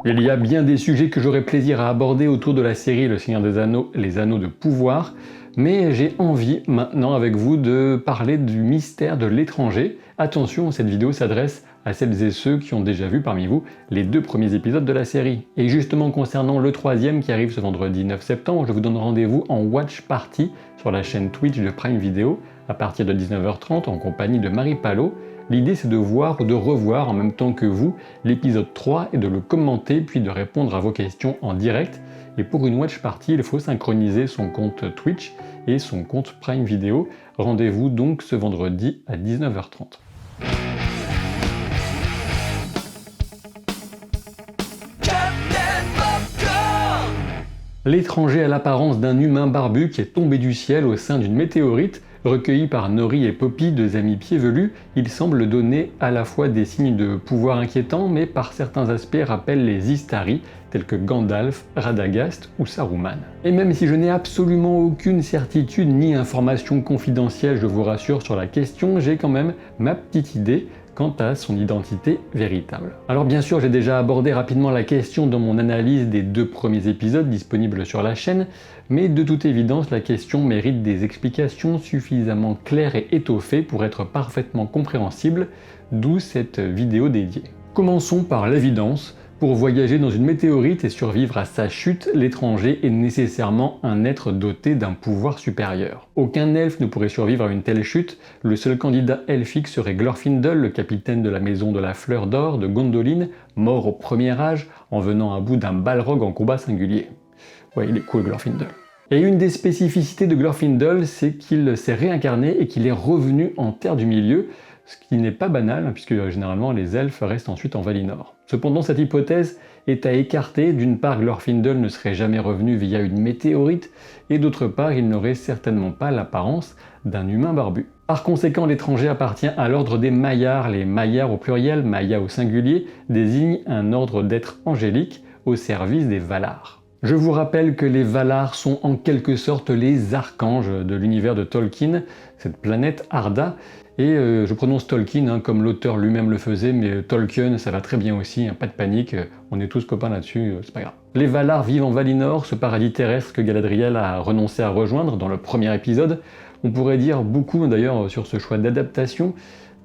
Il y a bien des sujets que j'aurais plaisir à aborder autour de la série Le Seigneur des Anneaux, les Anneaux de pouvoir, mais j'ai envie maintenant avec vous de parler du mystère de l'étranger. Attention, cette vidéo s'adresse à celles et ceux qui ont déjà vu parmi vous les 2 premiers épisodes de la série. Et justement concernant le 3e qui arrive ce vendredi 9 septembre, je vous donne rendez-vous en watch party sur la chaîne Twitch de Prime Video à partir de 19h30 en compagnie de Marie Palot. L'idée c'est de voir ou de revoir en même temps que vous l'épisode 3 et de le commenter puis de répondre à vos questions en direct. Et pour une watch party, il faut synchroniser son compte Twitch et son compte Prime Video. Rendez-vous donc ce vendredi à 19h30. L'étranger a l'apparence d'un humain barbu qui est tombé du ciel au sein d'une météorite. Recueilli par Nori et Poppy, 2 amis pieds velus, il semble donner à la fois des signes de pouvoir inquiétants, mais par certains aspects rappelle les Istari, tels que Gandalf, Radagast ou Saruman. Et même si je n'ai absolument aucune certitude ni information confidentielle, je vous rassure sur la question, j'ai quand même ma petite idée quant à son identité véritable. Alors bien sûr, j'ai déjà abordé rapidement la question dans mon analyse des 2 premiers épisodes disponibles sur la chaîne, mais de toute évidence, la question mérite des explications suffisamment claires et étoffées pour être parfaitement compréhensible, d'où cette vidéo dédiée. Commençons par l'évidence. Pour voyager dans une météorite et survivre à sa chute, l'étranger est nécessairement un être doté d'un pouvoir supérieur. Aucun elfe ne pourrait survivre à une telle chute, le seul candidat elfique serait Glorfindel, le capitaine de la maison de la fleur d'or de Gondolin, mort au premier âge en venant à bout d'un balrog en combat singulier. Ouais, il est cool Glorfindel. Et une des spécificités de Glorfindel, c'est qu'il s'est réincarné et qu'il est revenu en Terre du Milieu, ce qui n'est pas banal, puisque généralement les elfes restent ensuite en Valinor. Cependant, cette hypothèse est à écarter. D'une part, Glorfindel ne serait jamais revenu via une météorite, et d'autre part, il n'aurait certainement pas l'apparence d'un humain barbu. Par conséquent, l'étranger appartient à l'ordre des Maillards. Les Maillards au pluriel, Maia au singulier, désignent un ordre d'êtres angéliques au service des Valar. Je vous rappelle que les Valar sont en quelque sorte les archanges de l'univers de Tolkien, cette planète Arda, et je prononce Tolkien comme l'auteur lui-même le faisait, mais Tolkien ça va très bien aussi, pas de panique, on est tous copains là-dessus, c'est pas grave. Les Valar vivent en Valinor, ce paradis terrestre que Galadriel a renoncé à rejoindre dans le premier épisode. On pourrait dire beaucoup d'ailleurs sur ce choix d'adaptation,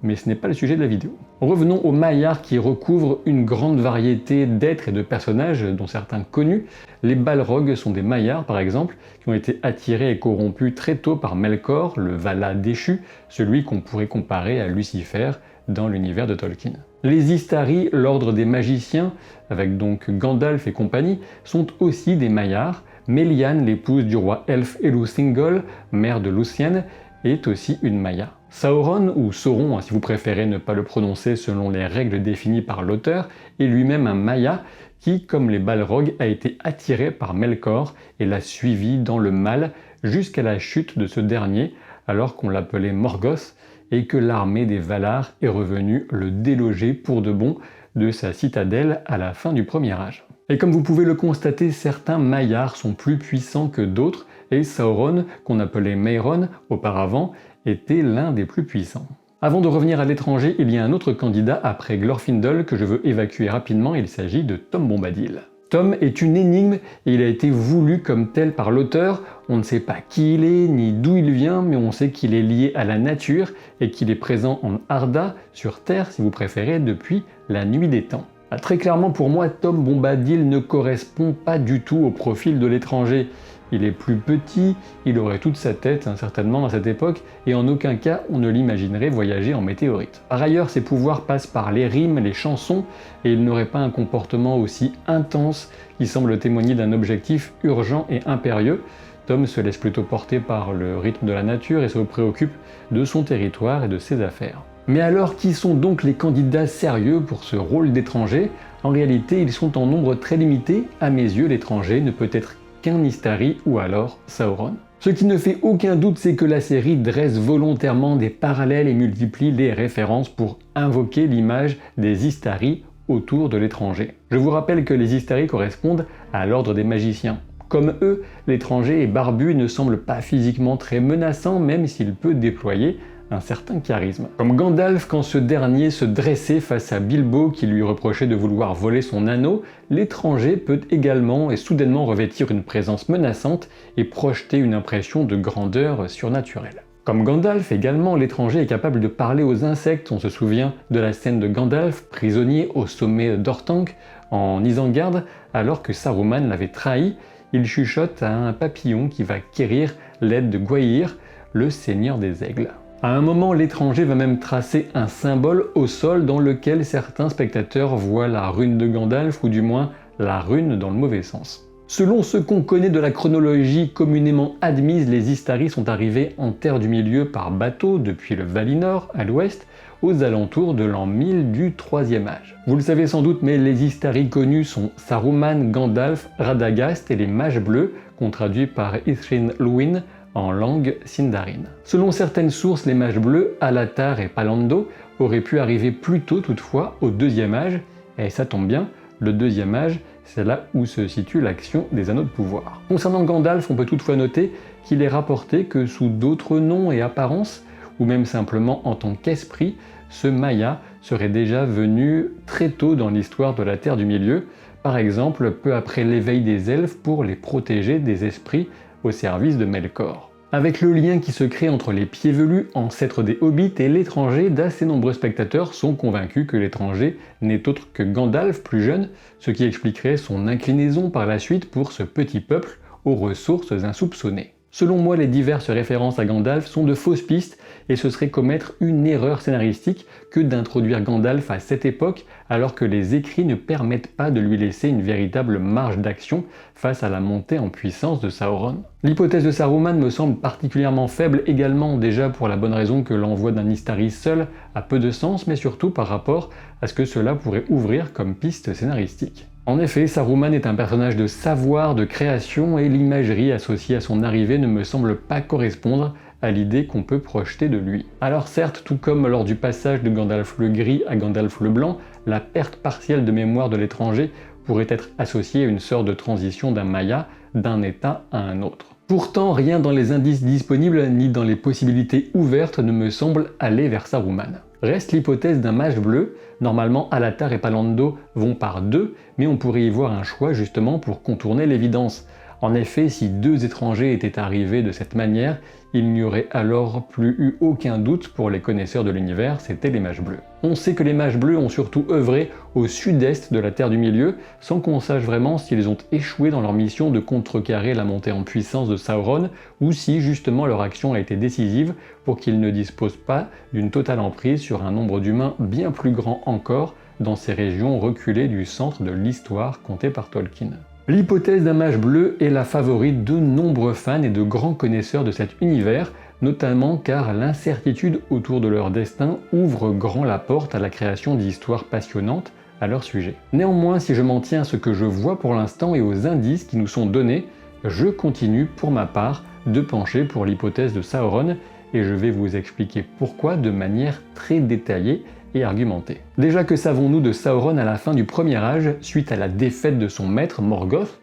mais ce n'est pas le sujet de la vidéo. Revenons aux Maillards qui recouvrent une grande variété d'êtres et de personnages, dont certains connus. Les Balrogs sont des Maillards par exemple, qui ont été attirés et corrompus très tôt par Melkor, le Vala déchu, celui qu'on pourrait comparer à Lucifer dans l'univers de Tolkien. Les Istari, l'ordre des magiciens, avec donc Gandalf et compagnie, sont aussi des Maillards. Melian, l'épouse du roi elfe Elus-Thingol, mère de Luthien, est aussi une Maia. Sauron, ou Sauron si vous préférez ne pas le prononcer selon les règles définies par l'auteur, est lui-même un Maia qui, comme les Balrogs, a été attiré par Melkor et l'a suivi dans le mal jusqu'à la chute de ce dernier, alors qu'on l'appelait Morgoth, et que l'armée des Valar est revenue le déloger pour de bon de sa citadelle à la fin du premier âge. Et comme vous pouvez le constater, certains Maillards sont plus puissants que d'autres, et Sauron, qu'on appelait Mairon auparavant, était l'un des plus puissants. Avant de revenir à l'étranger, il y a un autre candidat après Glorfindel que je veux évacuer rapidement, il s'agit de Tom Bombadil. Tom est une énigme et il a été voulu comme tel par l'auteur. On ne sait pas qui il est ni d'où il vient, mais on sait qu'il est lié à la nature et qu'il est présent en Arda, sur Terre si vous préférez, depuis la nuit des temps. Très clairement pour moi, Tom Bombadil ne correspond pas du tout au profil de l'étranger. Il est plus petit, il aurait toute sa tête certainement dans cette époque, et en aucun cas on ne l'imaginerait voyager en météorite. Par ailleurs, ses pouvoirs passent par les rimes, les chansons, et il n'aurait pas un comportement aussi intense qui semble témoigner d'un objectif urgent et impérieux. Tom se laisse plutôt porter par le rythme de la nature et se préoccupe de son territoire et de ses affaires. Mais alors, qui sont donc les candidats sérieux pour ce rôle d'étranger? En réalité, ils sont en nombre très limité. À mes yeux, l'étranger ne peut être qu'un Istari ou alors Sauron. Ce qui ne fait aucun doute, c'est que la série dresse volontairement des parallèles et multiplie les références pour invoquer l'image des Istari autour de l'étranger. Je vous rappelle que les Istari correspondent à l'ordre des magiciens. Comme eux, l'étranger est barbu et ne semble pas physiquement très menaçant, même s'il peut déployer un certain charisme. Comme Gandalf quand ce dernier se dressait face à Bilbo qui lui reprochait de vouloir voler son anneau, l'étranger peut également et soudainement revêtir une présence menaçante et projeter une impression de grandeur surnaturelle. Comme Gandalf également, l'étranger est capable de parler aux insectes. On se souvient de la scène de Gandalf, prisonnier au sommet d'Orthanc, en Isengard, alors que Saruman l'avait trahi. Il chuchote à un papillon qui va quérir l'aide de Gwaihir, le seigneur des aigles. À un moment, l'étranger va même tracer un symbole au sol dans lequel certains spectateurs voient la rune de Gandalf, ou du moins la rune dans le mauvais sens. Selon ce qu'on connaît de la chronologie communément admise, les Istari sont arrivés en Terre du Milieu par bateau depuis le Valinor à l'ouest, aux alentours de l'an 1000 du Troisième Âge. Vous le savez sans doute, mais les Istari connus sont Saruman, Gandalf, Radagast et les Mages Bleus, qu'on traduit par Ithrin Luin en langue sindarin. Selon certaines sources, les Mages Bleus, Alatar et Palando, auraient pu arriver plus tôt toutefois au Deuxième Âge, et ça tombe bien, le Deuxième Âge, c'est là où se situe l'action des Anneaux de Pouvoir. Concernant Gandalf, on peut toutefois noter qu'il est rapporté que sous d'autres noms et apparences, ou même simplement en tant qu'esprit, ce Maya serait déjà venu très tôt dans l'histoire de la Terre du Milieu, par exemple peu après l'éveil des elfes pour les protéger des esprits au service de Melkor. Avec le lien qui se crée entre les pieds velus, ancêtres des hobbits, et l'étranger, d'assez nombreux spectateurs sont convaincus que l'étranger n'est autre que Gandalf plus jeune, ce qui expliquerait son inclinaison par la suite pour ce petit peuple aux ressources insoupçonnées. Selon moi, les diverses références à Gandalf sont de fausses pistes et ce serait commettre une erreur scénaristique que d'introduire Gandalf à cette époque alors que les écrits ne permettent pas de lui laisser une véritable marge d'action face à la montée en puissance de Sauron. L'hypothèse de Saruman me semble particulièrement faible également, déjà pour la bonne raison que l'envoi d'un Istari seul a peu de sens, mais surtout par rapport à ce que cela pourrait ouvrir comme piste scénaristique. En effet, Saruman est un personnage de savoir, de création, et l'imagerie associée à son arrivée ne me semble pas correspondre à l'idée qu'on peut projeter de lui. Alors certes, tout comme lors du passage de Gandalf le Gris à Gandalf le Blanc, la perte partielle de mémoire de l'étranger pourrait être associée à une sorte de transition d'un Maya d'un état à un autre. Pourtant, rien dans les indices disponibles ni dans les possibilités ouvertes ne me semble aller vers Saruman. Reste l'hypothèse d'un mage bleu. Normalement, Alatar et Palando vont par deux, mais on pourrait y voir un choix justement pour contourner l'évidence. En effet, si deux étrangers étaient arrivés de cette manière, il n'y aurait alors plus eu aucun doute pour les connaisseurs de l'univers, c'étaient les Mages Bleus. On sait que les Mages Bleus ont surtout œuvré au sud-est de la Terre du Milieu, sans qu'on sache vraiment s'ils ont échoué dans leur mission de contrecarrer la montée en puissance de Sauron, ou si justement leur action a été décisive pour qu'ils ne disposent pas d'une totale emprise sur un nombre d'humains bien plus grand encore dans ces régions reculées du centre de l'histoire contée par Tolkien. L'hypothèse d'un mage bleu est la favorite de nombreux fans et de grands connaisseurs de cet univers, notamment car l'incertitude autour de leur destin ouvre grand la porte à la création d'histoires passionnantes à leur sujet. Néanmoins, si je m'en tiens à ce que je vois pour l'instant et aux indices qui nous sont donnés, je continue pour ma part de pencher pour l'hypothèse de Sauron et je vais vous expliquer pourquoi de manière très détaillée et argumentée. Déjà, que savons-nous de Sauron à la fin du Premier Âge, suite à la défaite de son maître Morgoth?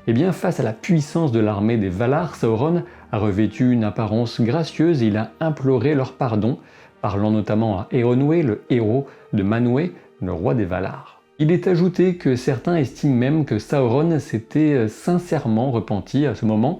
Eh bien, face à la puissance de l'armée des Valar, Sauron a revêtu une apparence gracieuse et il a imploré leur pardon, parlant notamment à Eonwë, le héros de Manwë, le roi des Valar. Il est ajouté que certains estiment même que Sauron s'était sincèrement repenti à ce moment,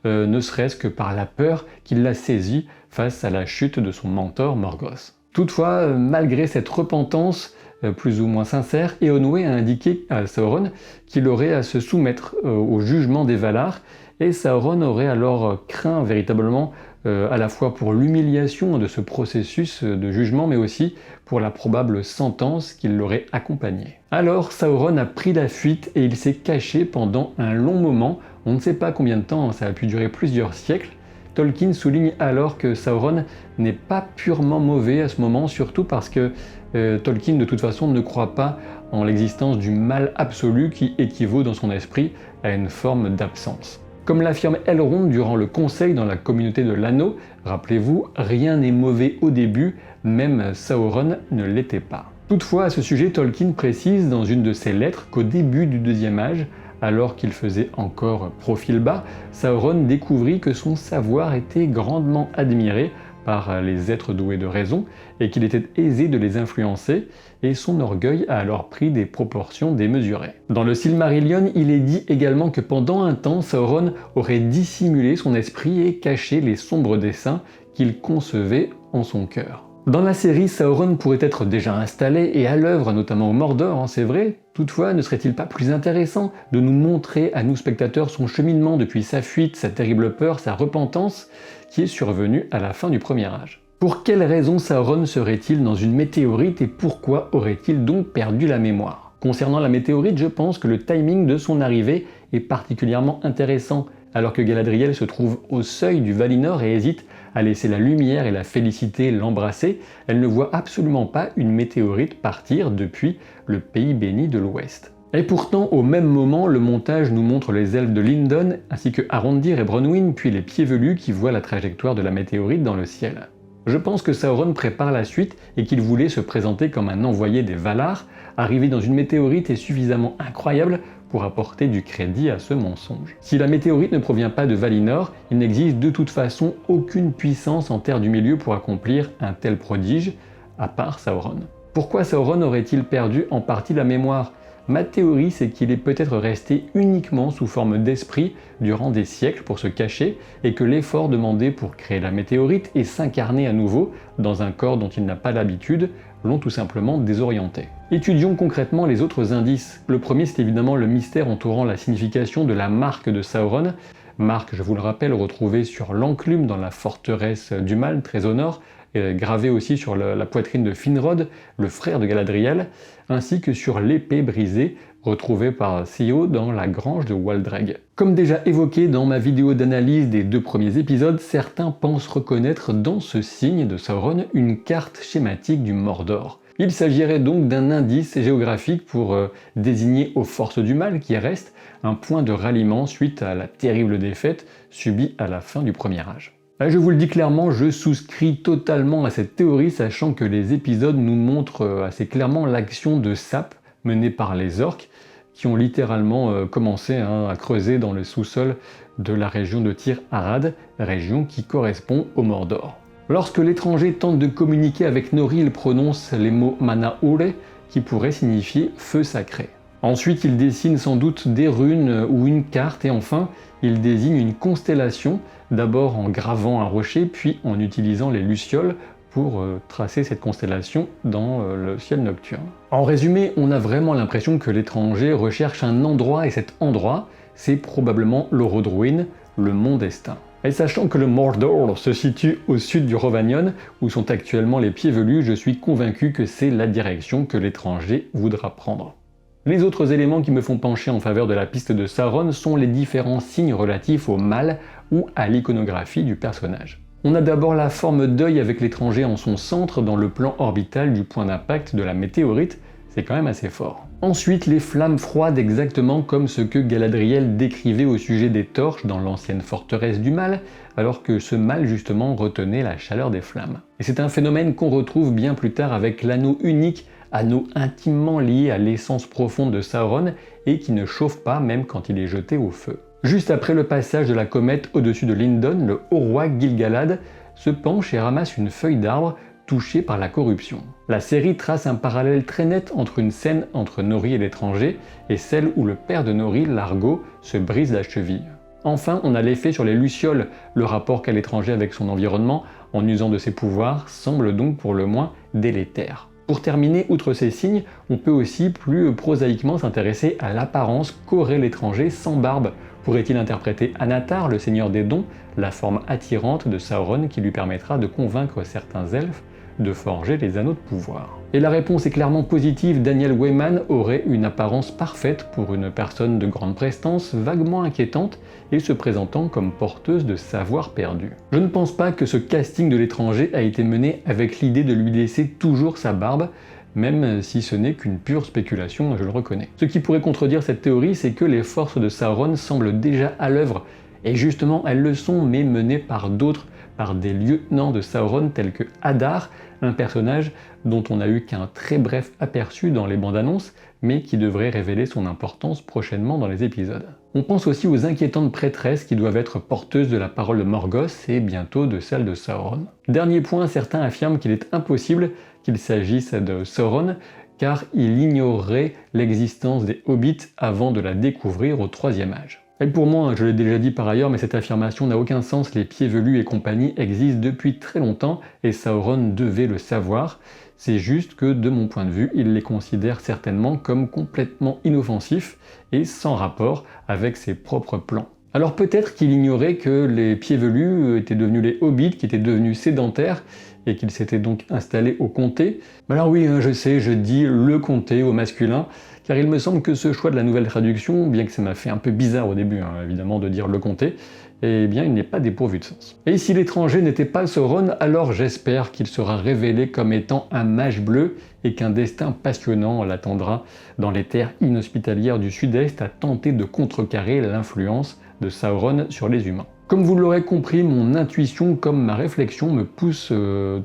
ne serait-ce que par la peur qu'il l'a saisi face à la chute de son mentor Morgoth. Toutefois, malgré cette repentance plus ou moins sincère, Eonwë a indiqué à Sauron qu'il aurait à se soumettre au jugement des Valar, et Sauron aurait alors craint véritablement à la fois pour l'humiliation de ce processus de jugement, mais aussi pour la probable sentence qui l'aurait accompagné. Alors Sauron a pris la fuite et il s'est caché pendant un long moment, on ne sait pas combien de temps, ça a pu durer plusieurs siècles. Tolkien souligne alors que Sauron n'est pas purement mauvais à ce moment, surtout parce que Tolkien de toute façon ne croit pas en l'existence du mal absolu qui équivaut dans son esprit à une forme d'absence. Comme l'affirme Elrond durant le Conseil dans la communauté de l'Anneau, rappelez-vous, rien n'est mauvais au début, même Sauron ne l'était pas. Toutefois, à ce sujet, Tolkien précise dans une de ses lettres qu'au début du Deuxième Âge, alors qu'il faisait encore profil bas, Sauron découvrit que son savoir était grandement admiré par les êtres doués de raison et qu'il était aisé de les influencer, et son orgueil a alors pris des proportions démesurées. Dans le Silmarillion, il est dit également que pendant un temps, Sauron aurait dissimulé son esprit et caché les sombres desseins qu'il concevait en son cœur. Dans la série, Sauron pourrait être déjà installé et à l'œuvre, notamment au Mordor, c'est vrai. Toutefois, ne serait-il pas plus intéressant de nous montrer à nous spectateurs son cheminement depuis sa fuite, sa terrible peur, sa repentance, qui est survenue à la fin du Premier Âge? Pour quelles raisons Sauron serait-il dans une météorite et pourquoi aurait-il donc perdu la mémoire? Concernant la météorite, je pense que le timing de son arrivée est particulièrement intéressant, alors que Galadriel se trouve au seuil du Valinor et hésite à laisser la lumière et la félicité l'embrasser, elle ne voit absolument pas une météorite partir depuis le pays béni de l'Ouest. Et pourtant, au même moment, le montage nous montre les elfes de Lindon, ainsi que Arondir et Bronwyn, puis les pieds velus qui voient la trajectoire de la météorite dans le ciel. Je pense que Sauron prépare la suite et qu'il voulait se présenter comme un envoyé des Valar. Arriver dans une météorite est suffisamment incroyable pour apporter du crédit à ce mensonge. Si la météorite ne provient pas de Valinor, il n'existe de toute façon aucune puissance en Terre du Milieu pour accomplir un tel prodige, à part Sauron. Pourquoi Sauron aurait-il perdu en partie la mémoire? Ma théorie, c'est qu'il est peut-être resté uniquement sous forme d'esprit durant des siècles pour se cacher et que l'effort demandé pour créer la météorite et s'incarner à nouveau dans un corps dont il n'a pas l'habitude l'ont tout simplement désorienté. Étudions concrètement les autres indices. Le premier, c'est évidemment le mystère entourant la signification de la marque de Sauron. Marque, je vous le rappelle, retrouvée sur l'enclume dans la forteresse du Mal, très au nord, gravée aussi sur la poitrine de Finrod, le frère de Galadriel, ainsi que sur l'épée brisée retrouvée par Theo dans la grange de Waldreg. Comme déjà évoqué dans ma vidéo d'analyse des 2 premiers épisodes, certains pensent reconnaître dans ce signe de Sauron une carte schématique du Mordor. Il s'agirait donc d'un indice géographique pour désigner aux forces du mal qui restent un point de ralliement suite à la terrible défaite subie à la fin du Premier Âge. Là, je vous le dis clairement, je souscris totalement à cette théorie, sachant que les épisodes nous montrent assez clairement l'action de sape menée par les orques, qui ont littéralement commencé à creuser dans le sous-sol de la région de Tir Arad, région qui correspond au Mordor. Lorsque l'étranger tente de communiquer avec Nori, il prononce les mots Manaure, qui pourraient signifier feu sacré. Ensuite, il dessine sans doute des runes ou une carte, et enfin, il désigne une constellation, d'abord en gravant un rocher, puis en utilisant les lucioles pour tracer cette constellation dans le ciel nocturne. En résumé, on a vraiment l'impression que l'étranger recherche un endroit, et cet endroit, c'est probablement l'Orodruin, le mont destin. Et sachant que le Mordor se situe au sud du Rhovanion, où sont actuellement les pieds velus, je suis convaincu que c'est la direction que l'étranger voudra prendre. Les autres éléments qui me font pencher en faveur de la piste de Sauron sont les différents signes relatifs au mal ou à l'iconographie du personnage. On a d'abord la forme d'œil avec l'étranger en son centre dans le plan orbital du point d'impact de la météorite, c'est quand même assez fort. Ensuite, les flammes froides exactement comme ce que Galadriel décrivait au sujet des torches dans l'ancienne forteresse du mal, alors que ce mal justement retenait la chaleur des flammes. Et c'est un phénomène qu'on retrouve bien plus tard avec l'anneau unique, anneau intimement lié à l'essence profonde de Sauron et qui ne chauffe pas même quand il est jeté au feu. Juste après le passage de la comète au-dessus de Lindon, le haut roi Gil-galad se penche et ramasse une feuille d'arbre touchée par la corruption. La série trace un parallèle très net entre une scène entre Nori et l'étranger et celle où le père de Nori, Largo, se brise la cheville. Enfin, on a l'effet sur les lucioles, le rapport qu'a l'étranger avec son environnement en usant de ses pouvoirs semble donc pour le moins délétère. Pour terminer, outre ces signes, on peut aussi plus prosaïquement s'intéresser à l'apparence qu'aurait l'étranger sans barbe. Pourrait-il interpréter Anatar, le seigneur des dons, la forme attirante de Sauron qui lui permettra de convaincre certains elfes de forger les anneaux de pouvoir? Et la réponse est clairement positive, Daniel Weyman aurait une apparence parfaite pour une personne de grande prestance, vaguement inquiétante et se présentant comme porteuse de savoir perdu. Je ne pense pas que ce casting de l'étranger a été mené avec l'idée de lui laisser toujours sa barbe, même si ce n'est qu'une pure spéculation, je le reconnais. Ce qui pourrait contredire cette théorie, c'est que les forces de Sauron semblent déjà à l'œuvre, et justement elles le sont, mais menées par d'autres, par des lieutenants de Sauron tels que Hadar, un personnage dont on n'a eu qu'un très bref aperçu dans les bandes annonces, mais qui devrait révéler son importance prochainement dans les épisodes. On pense aussi aux inquiétantes prêtresses qui doivent être porteuses de la parole de Morgoth et bientôt de celle de Sauron. Dernier point, certains affirment qu'il est impossible qu'il s'agisse de Sauron, car il ignorerait l'existence des hobbits avant de la découvrir au troisième âge. Et pour moi, je l'ai déjà dit par ailleurs, mais cette affirmation n'a aucun sens, les pieds velus et compagnie existent depuis très longtemps et Sauron devait le savoir. C'est juste que, de mon point de vue, il les considère certainement comme complètement inoffensifs et sans rapport avec ses propres plans. Alors peut-être qu'il ignorait que les pieds velus étaient devenus les hobbits, qui étaient devenus sédentaires, et qu'ils s'étaient donc installés au comté. Alors oui, je sais, je dis le comté au masculin, car il me semble que ce choix de la nouvelle traduction, bien que ça m'a fait un peu bizarre au début, évidemment, de dire le comté, eh bien il n'est pas dépourvu de sens. Et si l'étranger n'était pas Sauron, alors j'espère qu'il sera révélé comme étant un mage bleu et qu'un destin passionnant l'attendra dans les terres inhospitalières du sud-est à tenter de contrecarrer l'influence de Sauron sur les humains. Comme vous l'aurez compris, mon intuition comme ma réflexion me pousse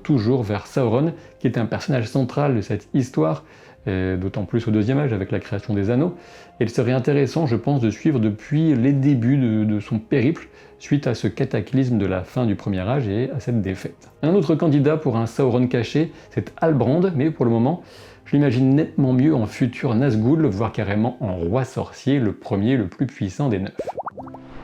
toujours vers Sauron, qui est un personnage central de cette histoire, d'autant plus au deuxième âge avec la création des anneaux. Et il serait intéressant, je pense, de suivre depuis les débuts de son périple, suite à ce cataclysme de la fin du premier âge et à cette défaite. Un autre candidat pour un Sauron caché, c'est Halbrand, mais pour le moment, je l'imagine nettement mieux en futur Nazgûl, voire carrément en roi sorcier, le premier, le plus puissant des 9.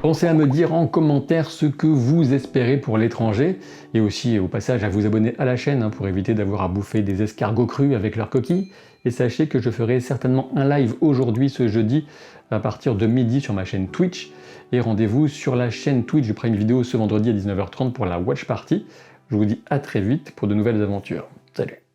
Pensez à me dire en commentaire ce que vous espérez pour l'étranger, et aussi au passage à vous abonner à la chaîne pour éviter d'avoir à bouffer des escargots crus avec leurs coquilles. Et sachez que je ferai certainement un live aujourd'hui, ce jeudi, à partir de midi sur ma chaîne Twitch. Et rendez-vous sur la chaîne Twitch du Prime Video ce vendredi à 19h30 pour la Watch Party. Je vous dis à très vite pour de nouvelles aventures. Salut!